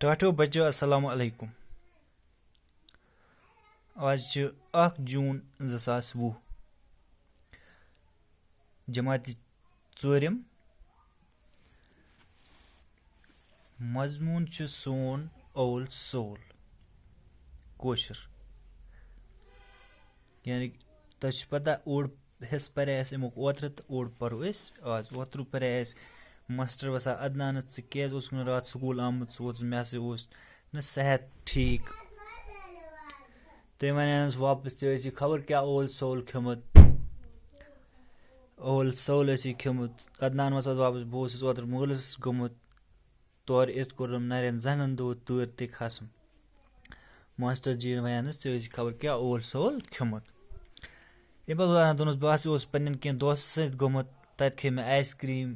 ٹاٹھو بچو السلام علیکم. آز چھُ 1 جوٗن 2020 جماعتہِ ژوٗرِم. مضموٗن چھُ سون اول سول کٲشُر. یعنی تۄہہِ چھُ پتہ اوٚڑ حِصہٕ پرے اَسہِ اَمیُک اوترٕ تہٕ اوٚڑ پرو أسۍ آز. اوترٕ پرے اَسہِ ماسٹر وَسان اَدنانَس ژٕ کیازِ اوسُکھ نہٕ راتھ سکوٗل آمُت ژٕ ووتُس مےٚ ہسا اوس نہٕ صحت ٹھیٖک. تٔمۍ وَنیٛانَس واپَس ژےٚ ٲسی خبر کیٛاہ اول سول کھیوٚمُت ٲسی کھیوٚمُت. اَدنان وَسان واپَس بہٕ اوسُس اوترٕ مٲلَس گوٚمُت تورٕ یِتھ کوٚرُم نَرٮ۪ن زنٛگَن دود تۭر تہِ کھسُم. ماسٹر جی یَن وَنیٛانَس ژےٚ ٲسی خبر کیٛاہ اول سول کھیوٚمُت. اَمہِ پَتہٕ وَنان دوٚپنَس بہٕ ہسا اوسُس پنٛنٮ۪ن کینٛہہ دوستَن سۭتۍ گوٚمُت تَتہِ کھے مےٚ آیِس کرٛیٖم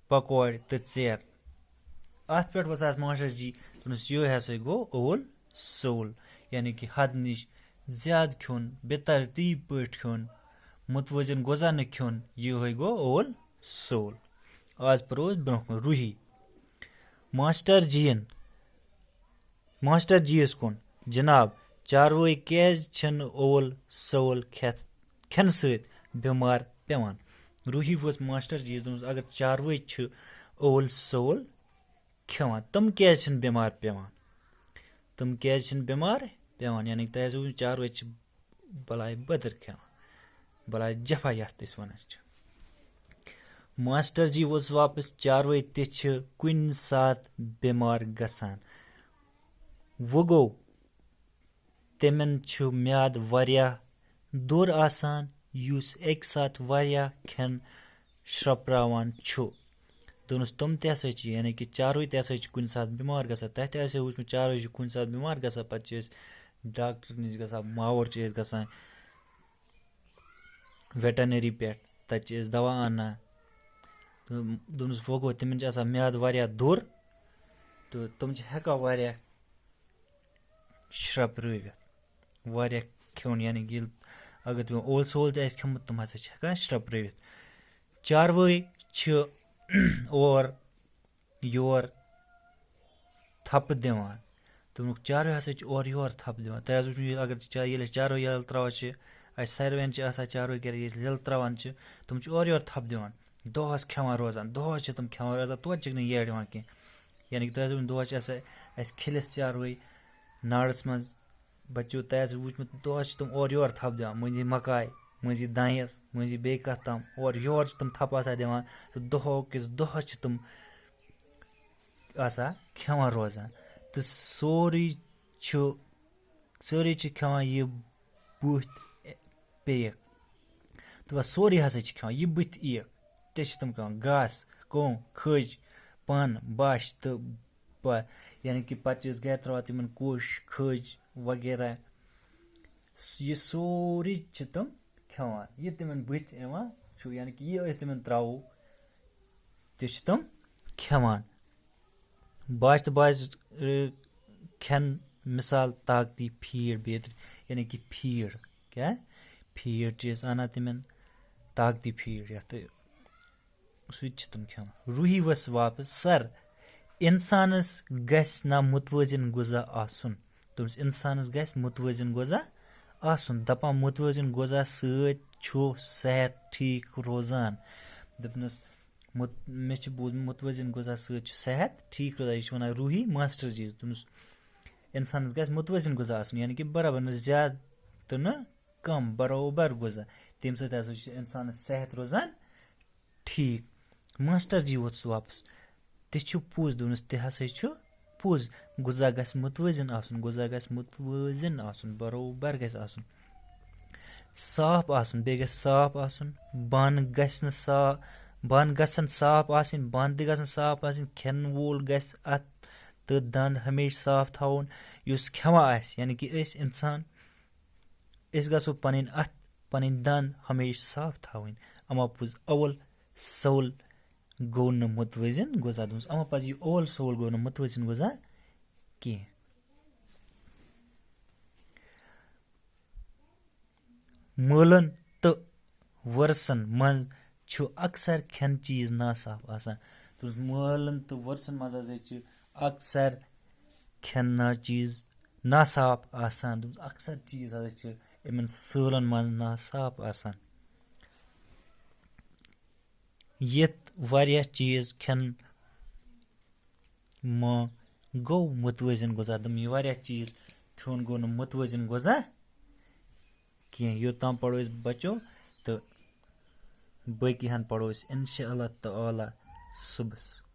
پکوڑِ تہٕ ژیرٕ. اَتھ پٮ۪ٹھ وَسان ماسٹر جی دوٚپنَس یِہوٚے ہسا گوٚو اول سول. یعنی کہِ حد نِش زیادٕ کھیوٚن بے ترتیٖب پٲٹھۍ کھیوٚن مُتوٲزِن غذا نہٕ کھیوٚن یِہوٚے گوٚو اول سول. آز پَرو أسۍ برٛونٛہہ کُن روٗحی. ماسٹر جی یَس کُن جِناب چاروٲے کیٛازِ چھِنہٕ اول سول کھٮ۪نہٕ سۭتۍ بٮ۪مار پٮ۪وان. روٗحی وٲژ ماسٹر جی یَس دوٚپمَس اگر چاروٲے چھِ اول سول کھٮ۪وان تِم کیٛازِ چھِنہٕ بٮ۪مار پٮ۪وان. یعنی کہِ تۄہہِ آسیو چاروٲے چھِ بَلاے بٔدٕر کھٮ۪وان بَلاے جفا یَتھ أسۍ وَنان چھِ. ماسٹر جی ووٚژ واپَس چاروٲے تہِ چھِ کُنہِ ساتہٕ بٮ۪مار گژھان. وۄنۍ گوٚو تِمن چھُ میادٕ واریاہ دوٚر آسان یُس اَکہِ ساتہٕ واریاہ کھٮ۪ن شرٛپراوان چھُ. دوٚپنَس تِم تہِ ہسا چھِ یعنی کہِ چاروٲے تہِ ہسا چھِ کُنہِ ساتہٕ بٮ۪مار گژھان. تۄہہِ تہِ آسیو وٕچھمُت چاروٲے چھِ کُنہِ ساتہٕ بٮ۪مار گژھان پَتہٕ چھِ أسۍ ڈاکٹر نِش گژھان ماوُر چھِ أسۍ گژھان ویٹَنٔری پٮ۪ٹھ تَتہِ چھِ أسۍ دوا اَنان. تہٕ دوٚپنَس وۄنۍ گوٚو تِمن چھِ آسان میادٕ واریاہ دوٚر تہٕ تِم چھِ ہٮ۪کان واریاہ شرٛپرٲوِتھ واریاہ کھیوٚن. یعنی کہِ ییٚلہِ اگر تِمو اول سول تہِ آسہِ کھیوٚمُت تِم ہسا چھِ ہٮ۪کان شرٛپرٲوِتھ. چاروٲے چھِ اورٕ یور تھپہٕ دِوان. دوٚپنُکھ چاروٲے ہسا چھِ اورٕ یور تھپہٕ دِوان. تۄہہِ آسیو وٕچھمُت اگر ییٚلہِ أسۍ چاروٲے یَلہٕ ترٛاوان چھِ اَسہِ ساروِیَن چھِ آسان چاروٲے گرِ ییٚلہِ یَلہٕ ترٛاوان چھِ تِم چھِ اورٕ یورٕ تھپہٕ دِوان دۄہَس کھٮ۪وان روزان دۄہَس چھِ تِم کھٮ۪وان روزان توتہِ چھِکھ نہٕ یٔڈ یِوان کینٛہہ. یعنی کہِ تۄہہِ آسیو دۄہَس چھِ آسان اَسہِ کھِلِس چاروٲے نارَس منٛز بَچو تۄہہِ آسیو وٕچھمُت دۄہَس چھِ تِم اورٕ یورٕ تھپہٕ دِوان مٔنٛزی مکاے مٔنٛزی دانٮ۪س مٔنٛزی بیٚیہِ کَتھ تام اورٕ یورٕ چھِ تِم تھپہٕ آسان دِوان تہٕ دۄہَس چھِ تِم آسان کھٮ۪وان روزان. تہٕ سٲری چھِ کھٮ۪وان یہِ بُتھۍ پیٚیَکھ دَپان سورُے ہسا چھِ کھٮ۪وان یہِ بٕتھِ یِیَکھ تہِ چھِ تِم کھٮ۪وان گاسہٕ کوٚم کھٔج پَن بَش تہٕ یعنی کہِ پَتہٕ چھِ أسۍ گرِ ترٛاوان تِمن کوٚش کھٔج وغیرہ یہِ سورُے چھِ تِم کھٮ۪وان یہِ تِمن بٕتھِ یِوان چھُ. یعنی کہِ یہِ أسۍ تِمن ترٛاوو تہِ چھِ تِم کھٮ۪وان. باش تہٕ باش کھٮ۪ن مِثال طاقتی فیٖڈ بیترِ. یعنی کہِ فیٖڈ کیٛاہ فیٖڈ چھِ أسۍ اَنان تِمن طاقتی فیٖڈ یَتھ سُہ تہِ چھِ تِم کھٮ۪وان. روٗحی ؤژھ واپَس سَر اِنسانَس گژھِ نہ مُتوٲزِن غذا آسُن. دوٚپُس اِنسانَس گژھِ مُتوٲزِن غذا آسُن. دَپان مُتوٲزِن غذا سۭتۍ چھُ صحت ٹھیٖک روزان. دوٚپنَس مےٚ چھُ بوٗزمُت مُتوٲزِن غذا سۭتۍ چھُ صحت ٹھیٖک روزان. یہِ چھُ وَنان روٗحی ماسٹر جی دوٚپنَس اِنسانَس گژھِ مُتوٲزِن غذا آسُن یعنی کہِ برابر نہٕ زیادٕ تہٕ نہٕ کَم برابر غذا تَمہِ سۭتۍ ہسا چھُ اِنسانَس صحت روزان ٹھیٖک. ماسٹر جی ووٚتُس واپَس تہِ چھُ پوٚز. دوٚپنَس تہِ ہسا چھُ پوٚز غذا گژھِ مُتوٲزِن آسُن برابر گژھِ آسُن صاف آسُن بیٚیہِ گژھِ صاف آسُن بانہٕ گژھن صاف آسٕنۍ بانہٕ تہِ گژھن صاف آسٕنۍ کھٮ۪نہٕ وول گژھِ اَتھ تہٕ دنٛد ہمیشہِ صاف تھاوُن یُس کھٮ۪وان آسہِ. یعنی کہِ أسۍ گژھو پَنٕنۍ اَتھ پَنٕنۍ دنٛد ہمیشہِ صاف تھاوٕنۍ. اَما پوٚز اول سول گوٚو نہٕ مُتوٲزِن غذا. دوٚپمَس اَما پَزِ یہِ اول سول گوٚو نہٕ مُتوٲزِن غذا کینٛہہ. مٲلَن تہٕ وۄرثن منٛز چھُ اکثر کھٮ۪ن چیٖز ناصاف آسان. دوٚپمَس مٲلَن تہٕ وۄرثن منٛز ہسا چھِ اکثر کھٮ۪نہٕ چیٖز ناصاف آسان اکثر چیٖز ہسا چھِ یِمن سٲلن منٛز ناصاف آسان یتھ واریاہ چیٖز کھٮ۪نہٕ گوٚو مُتوازن غذا یہِ واریاہ چیٖز کھیوٚن گوٚو نہٕ مُتوازن غذا کینٛہہ یوٚتام پرو أسۍ بچو تہٕ باقٕے ہن پرو أسۍ انشاء اللہ تعالیٰ صُبحس